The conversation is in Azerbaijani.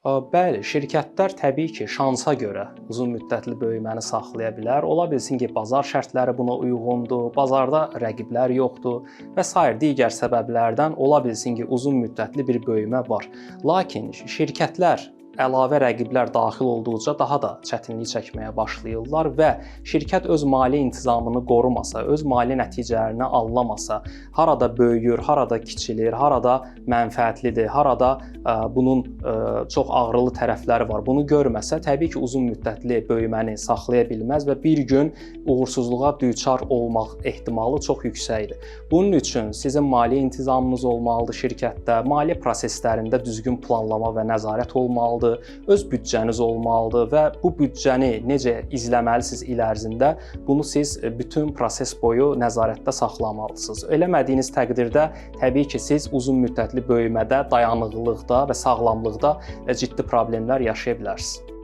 Bəli, şirkətlər təbii ki, şansa görə uzun müddətli böyüməni saxlaya bilər. Ola bilsin ki, bazar şərtləri buna uyğundur, bazarda rəqiblər yoxdur və sair digər səbəblərdən ola bilsin ki, uzun müddətli bir böyümə var. Lakin şirkətlər əlavə rəqiblər daxil olduqca daha da çətinlik çəkməyə başlayırlar və şirkət öz maliyyə intizamını qorumasa, öz maliyyə nəticələrini anlamasa, harada böyüyür, harada kiçilir, harada mənfəətlidir, harada bunun çox ağrılı tərəfləri var. Bunu görməsə, təbii ki, uzun müddətli böyüməni saxlaya bilməz və bir gün uğursuzluğa düçar olmaq ehtimalı çox yüksəkdir. Bunun üçün sizin maliyyə intizamınız olmalıdır şirkətdə, maliyyə proseslərində düzgün planlama və nəzarət olmalıdır. Öz büdcəniz olmalıdır və bu büdcəni necə izləməlisiniz il ərzində, bunu siz bütün proses boyu nəzarətdə saxlamalısınız. Eləmədiyiniz təqdirdə təbii ki, siz uzun müddətli böyümədə, dayanıqlıqda və sağlamlıqda ciddi problemlər yaşaya bilərsiniz.